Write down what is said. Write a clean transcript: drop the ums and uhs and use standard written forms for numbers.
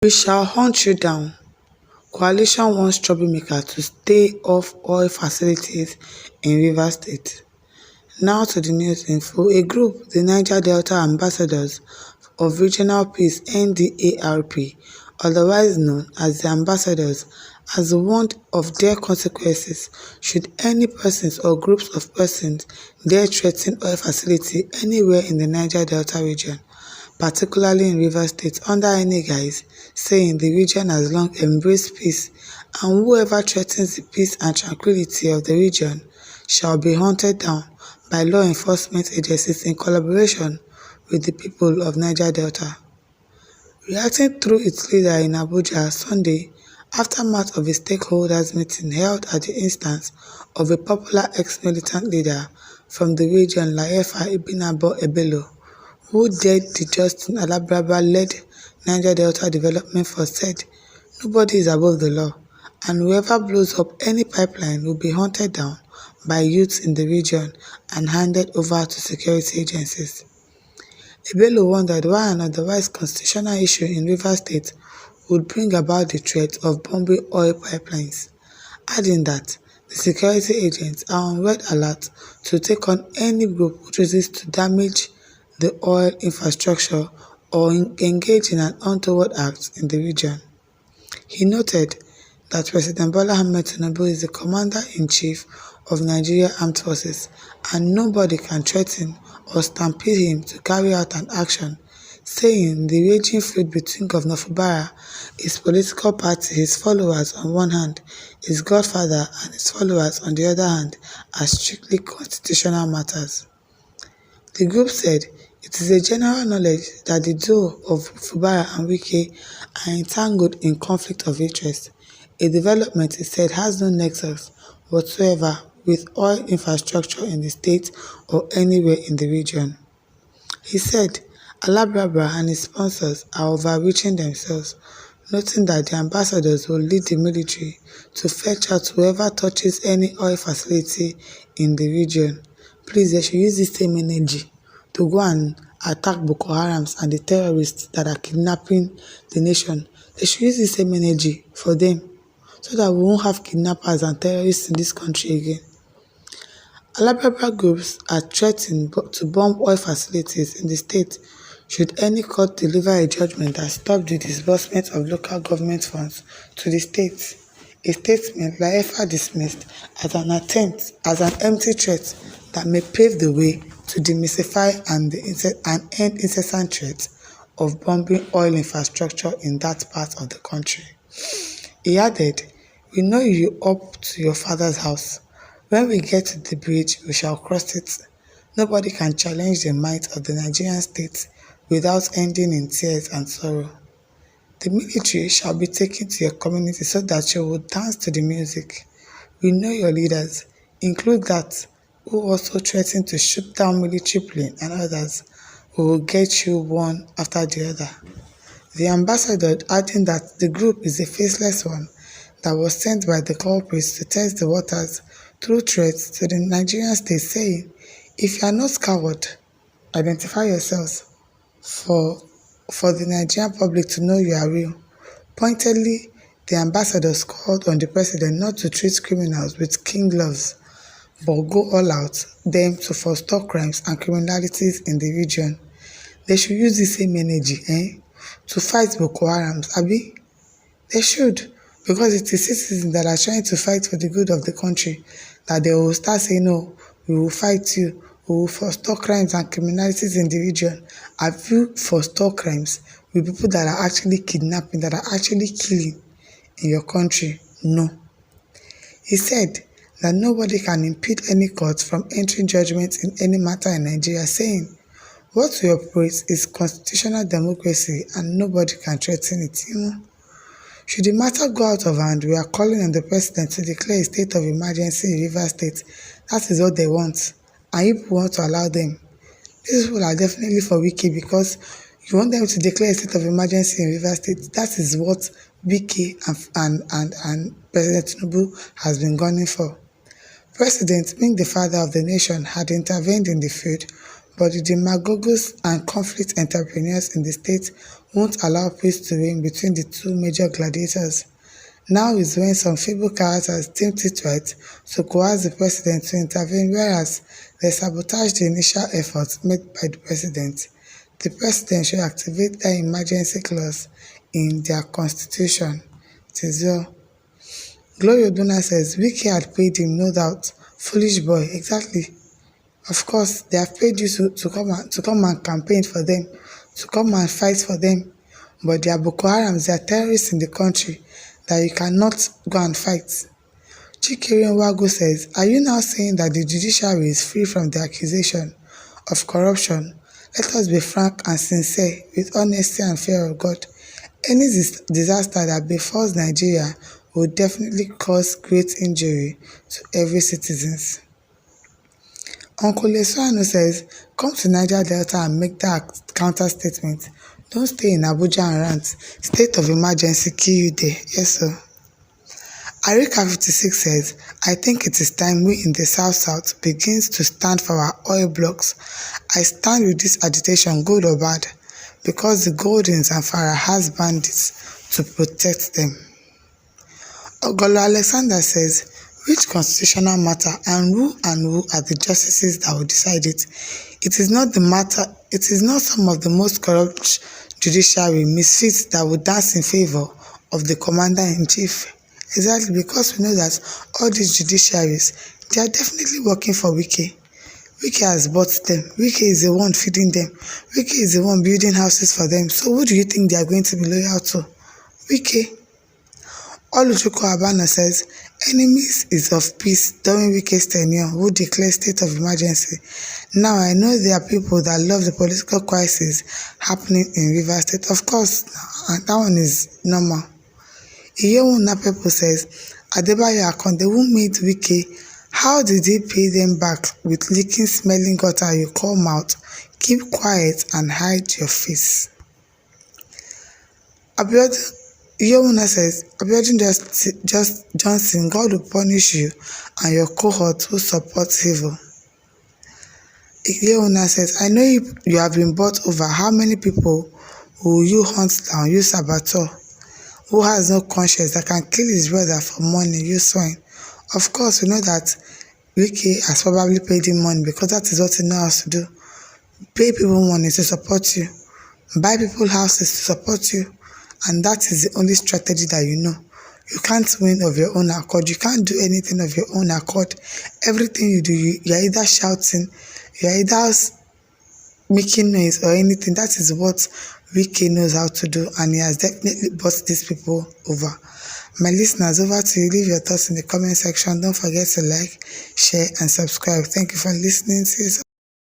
We shall hunt you down. Coalition wants troublemaker to stay off oil facilities in Rivers State. Now to the news info. A group, the Niger Delta Ambassadors of Regional Peace (NDARP), otherwise known as the Ambassadors, has warned of dire consequences should any persons or groups of persons dare threaten oil facility anywhere in the Niger Delta region, particularly in Rivers State, under any guise, saying the region has long embraced peace and whoever threatens the peace and tranquility of the region shall be hunted down by law enforcement agencies in collaboration with the people of Niger Delta. Reacting through its leader in Abuja Sunday, aftermath of a stakeholders meeting held at the instance of a popular ex-militant leader from the region Layefa Ibinabo Ebelo, who dared the Justin Alabraba-led Niger Delta Development Force, said, "Nobody is above the law, and whoever blows up any pipeline will be hunted down by youths in the region and handed over to security agencies." Ebelo wondered why an otherwise constitutional issue in Rivers State would bring about the threat of bombing oil pipelines, adding that the security agents are on red alert to take on any group who chooses to damage the oil infrastructure or engage in an untoward act in the region. He noted that President Bola Ahmed Tinubu is the Commander-in-Chief of Nigeria Armed Forces and nobody can threaten or stampede him to carry out an action, saying the raging feud between Governor Fubara, his political party, his followers on one hand, his godfather and his followers on the other hand are strictly constitutional matters. The group said it is a general knowledge that the duo of Fubara and Wike are entangled in conflict of interest, a development it said has no nexus whatsoever with oil infrastructure in the state or anywhere in the region. He said Alabraba and his sponsors are overreaching themselves, noting that the ambassadors will lead the military to fetch out whoever touches any oil facility in the region. Please, they should use this same energy to go and attack Boko Harams and the terrorists that are kidnapping the nation. They should use the same energy for them so that we won't have kidnappers and terrorists in this country again. Alabraba groups are threatening to bomb oil facilities in the state should any court deliver a judgment that stops the disbursement of local government funds to the state. A statement Layefa dismissed as an empty threat that may pave the way to demystify and end incessant threats of bombing oil infrastructure in that part of the country. He added, "We know you up to your father's house. When we get to the bridge, we shall cross it. Nobody can challenge the might of the Nigerian state without ending in tears and sorrow. The military shall be taken to your community so that you will dance to the music. We know your leaders, include that who also threatened to shoot down military plane and others. We will get you one after the other." The ambassador adding that the group is a faceless one that was sent by the culprits to test the waters through threats to the Nigerian state, saying, "If you are not coward, identify yourselves for the Nigerian public to know you are real." Pointedly, the ambassadors called on the president not to treat criminals with kid gloves, but go all out them to forestall crimes and criminalities in the region. They should use the same energy to fight Boko Haram, abi? They should, because it is citizens that are trying to fight for the good of the country that they will start saying, "No, we will fight you, we will forestall crimes and criminalities in the region." Have you forestall crimes with people that are actually kidnapping, that are actually killing in your country? No. He said that nobody can impede any court from entering judgment in any matter in Nigeria, saying, "What we operate is constitutional democracy and nobody can threaten it." Should the matter go out of hand, we are calling on the president to declare a state of emergency in Rivers State. That is what they want, and you people want to allow them. These people are definitely for Wike, because you want them to declare a state of emergency in Rivers State. That is what Wike and President Tinubu has been gunning for. President, being the father of the nation, had intervened in the field, but the demagogues and conflict entrepreneurs in the state won't allow peace to reign between the two major gladiators. Now is when some feeble characters deemed it right to coerce the president to intervene, whereas they sabotaged the initial efforts made by the president. The president should activate that emergency clause in their constitution. It is well. Gloria Oduna says Wike had paid him, no doubt. Foolish boy, exactly. Of course, they have paid you to come and campaign for them, to come and fight for them. But they are Boko Harams, they are terrorists in the country that you cannot go and fight. Chikere Nwagu says, are you now saying that the judiciary is free from the accusation of corruption? Let us be frank and sincere with honesty and fear of God. Any disaster that befalls Nigeria will definitely cause great injury to every citizen. Uncle Lesuano says, come to Niger Delta and make that counter statement. Don't stay in Abuja and rant. State of emergency kill you there. Yes, sir. Arika 56 says, I think it is time we in the South begins to stand for our oil blocks. I stand with this agitation, good or bad, because the Goldens and Farah has bandits to protect them. Ogolo Alexander says, which constitutional matter and who are the justices that will decide it? It is not some of the most corrupt judiciary misfits that will dance in favor of the commander-in-chief. Exactly, because we know that all these judiciaries, they are definitely working for Wike. Wike has bought them. Wike is the one feeding them. Wike is the one building houses for them. So who do you think they are going to be loyal to? Wike. Oluchukwu Abana says, enemies is of peace during Wike's tenure who declare state of emergency. Now I know there are people that love the political crisis happening in Rivers State. Of course, and that one is normal. Iyewun Napepo says, Adebayo Akonde, who made Wike, how did he pay them back with leaking smelling gutter you call mouth? Keep quiet and hide your face. Iyewuna says, Abiodun just Johnson, God will punish you and your cohort who supports evil. Iyewuna says, I know you have been bought over. How many people will you hunt down, you saboteur, who has no conscience, that can kill his brother for money, you swine? Of course, we know that Wike has probably paid him money because that is what he knows how to do. Pay people money to support you. Buy people houses to support you. And that is the only strategy that you know. You can't win of your own accord. You can't do anything of your own accord. Everything you do, you're either shouting, you're either making noise or anything. That is what Wike knows how to do, and he has definitely bought these people over. My listeners, over to you. Leave your thoughts in the comment section. Don't forget to like, share, and subscribe. Thank you for listening. See you soon.